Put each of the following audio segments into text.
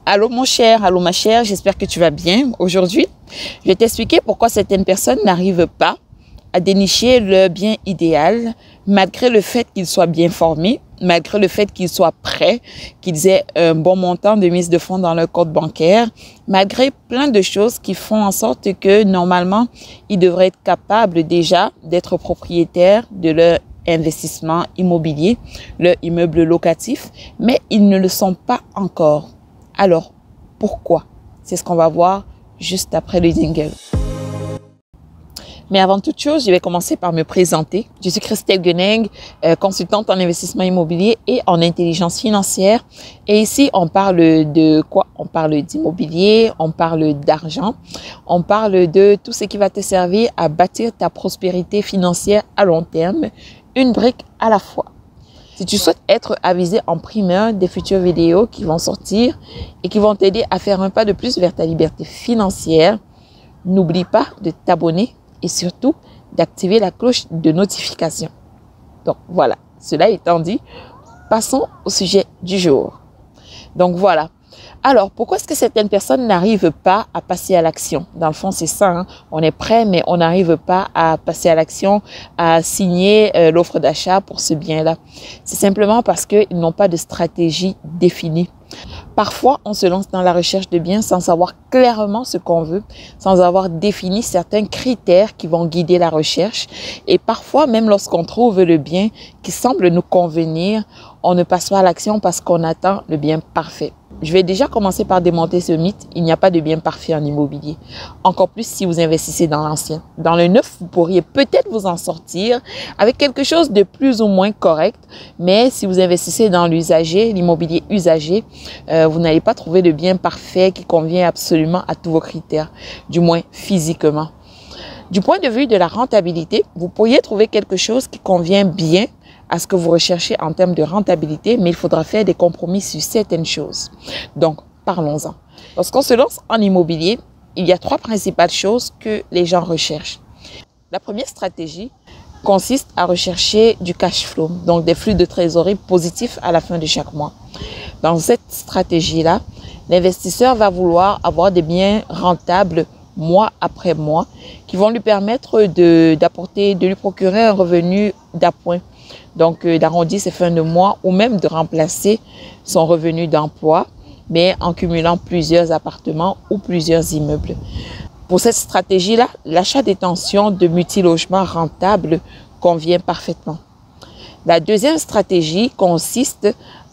Allô mon cher, allô ma chère, j'espère que tu vas bien. Aujourd'hui, je vais t'expliquer pourquoi certaines personnes n'arrivent pas à dénicher le bien idéal, malgré le fait qu'ils soient bien formés, malgré le fait qu'ils soient prêts, qu'ils aient un bon montant de mise de fonds dans leur compte bancaire, malgré plein de choses qui font en sorte que normalement, ils devraient être capables déjà d'être propriétaires de leur investissement immobilier, leur immeuble locatif, mais ils ne le sont pas encore. Alors, pourquoi? C'est ce qu'on va voir juste après le jingle. Mais avant toute chose, je vais commencer par me présenter. Je suis Christelle Gueneg, consultante en investissement immobilier et en intelligence financière. Et ici, on parle de quoi? On parle d'immobilier, on parle d'argent, on parle de tout ce qui va te servir à bâtir ta prospérité financière à long terme, une brique à la fois. Si tu souhaites être avisé en primeur des futures vidéos qui vont sortir et qui vont t'aider à faire un pas de plus vers ta liberté financière, n'oublie pas de t'abonner et surtout d'activer la cloche de notification. Donc voilà, cela étant dit, passons au sujet du jour. Donc voilà. Alors, pourquoi est-ce que certaines personnes n'arrivent pas à passer à l'action? Dans le fond, c'est ça, hein? On est prêt, mais on n'arrive pas à passer à l'action, à signer l'offre d'achat pour ce bien-là. C'est simplement parce qu'ils n'ont pas de stratégie définie. Parfois, on se lance dans la recherche de biens sans savoir clairement ce qu'on veut, sans avoir défini certains critères qui vont guider la recherche. Et parfois, même lorsqu'on trouve le bien qui semble nous convenir, on ne passe pas à l'action parce qu'on attend le bien parfait. Je vais déjà commencer par démonter ce mythe. Il n'y a pas de bien parfait en immobilier. Encore plus si vous investissez dans l'ancien. Dans le neuf, vous pourriez peut-être vous en sortir avec quelque chose de plus ou moins correct. Mais si vous investissez dans l'usager, l'immobilier usagé, vous n'allez pas trouver de bien parfait qui convient absolument à tous vos critères, du moins physiquement. Du point de vue de la rentabilité, vous pourriez trouver quelque chose qui convient bien à ce que vous recherchez en termes de rentabilité, mais il faudra faire des compromis sur certaines choses. Donc, parlons-en. Lorsqu'on se lance en immobilier, il y a trois principales choses que les gens recherchent. La première stratégie consiste à rechercher du cash flow, donc des flux de trésorerie positifs à la fin de chaque mois. Dans cette stratégie-là, l'investisseur va vouloir avoir des biens rentables mois après mois qui vont lui permettre de lui procurer un revenu d'appoint. Donc, d'arrondir ses fins de mois ou même de remplacer son revenu d'emploi, mais en cumulant plusieurs appartements ou plusieurs immeubles. Pour cette stratégie-là, l'achat-détention de multilogements rentables convient parfaitement. La deuxième stratégie consiste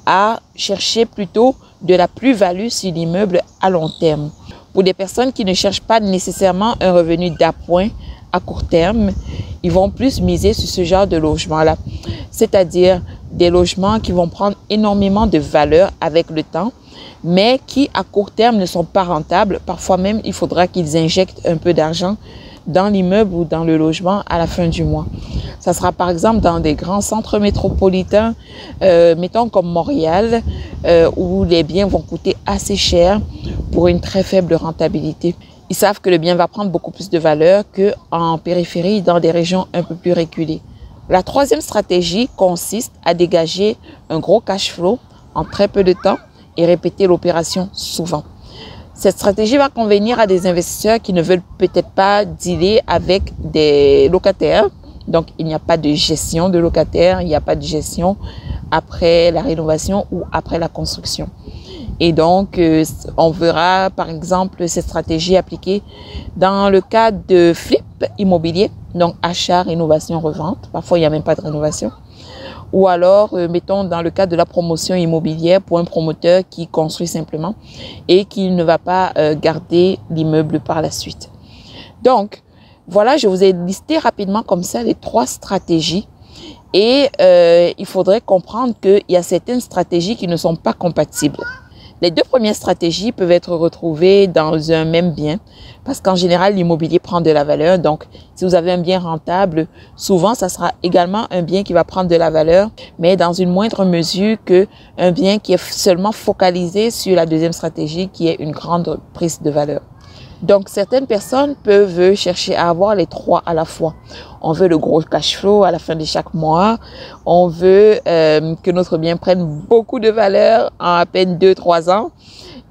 à chercher plutôt de la plus-value sur l'immeuble à long terme. Pour des personnes qui ne cherchent pas nécessairement un revenu d'appoint à court terme, ils vont plus miser sur ce genre de logement-là. C'est-à-dire des logements qui vont prendre énormément de valeur avec le temps, mais qui à court terme ne sont pas rentables. Parfois même, il faudra qu'ils injectent un peu d'argent dans l'immeuble ou dans le logement à la fin du mois. Ça sera par exemple dans des grands centres métropolitains, mettons comme Montréal, où les biens vont coûter assez cher pour une très faible rentabilité. Ils savent que le bien va prendre beaucoup plus de valeur qu'en périphérie, dans des régions un peu plus reculées. La troisième stratégie consiste à dégager un gros cash flow en très peu de temps et répéter l'opération souvent. Cette stratégie va convenir à des investisseurs qui ne veulent peut-être pas dealer avec des locataires. Donc, il n'y a pas de gestion de locataires, il n'y a pas de gestion après la rénovation ou après la construction. Et donc, on verra par exemple cette stratégie appliquée dans le cas de flip immobilier, donc achat, rénovation, revente. Parfois, il n'y a même pas de rénovation. Ou alors, mettons dans le cas de la promotion immobilière pour un promoteur qui construit simplement et qui ne va pas garder l'immeuble par la suite. Donc, voilà, je vous ai listé rapidement comme ça les trois stratégies. Et il faudrait comprendre qu'il y a certaines stratégies qui ne sont pas compatibles. Les deux premières stratégies peuvent être retrouvées dans un même bien parce qu'en général, l'immobilier prend de la valeur. Donc, si vous avez un bien rentable, souvent, ça sera également un bien qui va prendre de la valeur, mais dans une moindre mesure qu'un bien qui est seulement focalisé sur la deuxième stratégie qui est une grande prise de valeur. Donc, certaines personnes peuvent chercher à avoir les trois à la fois. On veut le gros cash flow à la fin de chaque mois. On veut que notre bien prenne beaucoup de valeur en à peine 2-3 ans.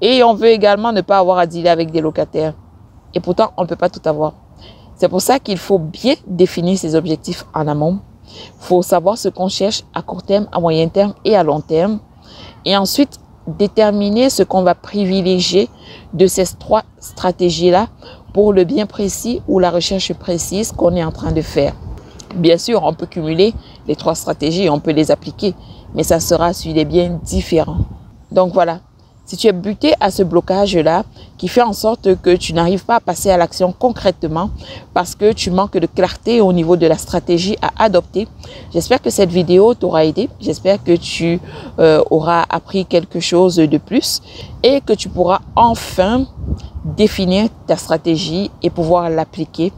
Et on veut également ne pas avoir à dealer avec des locataires. Et pourtant, on ne peut pas tout avoir. C'est pour ça qu'il faut bien définir ses objectifs en amont. Il faut savoir ce qu'on cherche à court terme, à moyen terme et à long terme. Et ensuite, déterminer ce qu'on va privilégier de ces 3 stratégies-là pour le bien précis ou la recherche précise qu'on est en train de faire. Bien sûr, on peut cumuler les 3 stratégies, on peut les appliquer, mais ça sera sur des biens différents. Donc voilà, si tu es buté à ce blocage-là, qui fait en sorte que tu n'arrives pas à passer à l'action concrètement parce que tu manques de clarté au niveau de la stratégie à adopter, j'espère que cette vidéo t'aura aidé. J'espère que tu auras appris quelque chose de plus et que tu pourras enfin définir ta stratégie et pouvoir l'appliquer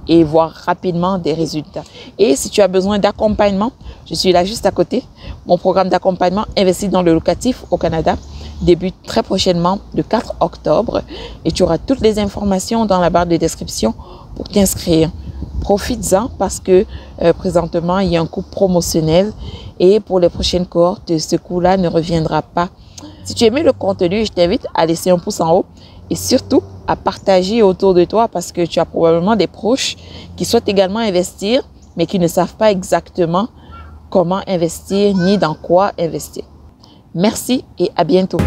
et voir rapidement des résultats. Et si tu as besoin d'accompagnement, je suis là juste à côté. Mon programme d'accompagnement Investir dans le locatif au Canada débute très prochainement le 4 octobre et tu auras toutes les informations dans la barre de description pour t'inscrire. Profites-en parce que présentement, il y a un coût promotionnel et pour les prochaines cohortes, ce coût-là ne reviendra pas. Si tu aimais le contenu, je t'invite à laisser un pouce en haut et surtout à partager autour de toi parce que tu as probablement des proches qui souhaitent également investir mais qui ne savent pas exactement comment investir ni dans quoi investir. Merci et à bientôt.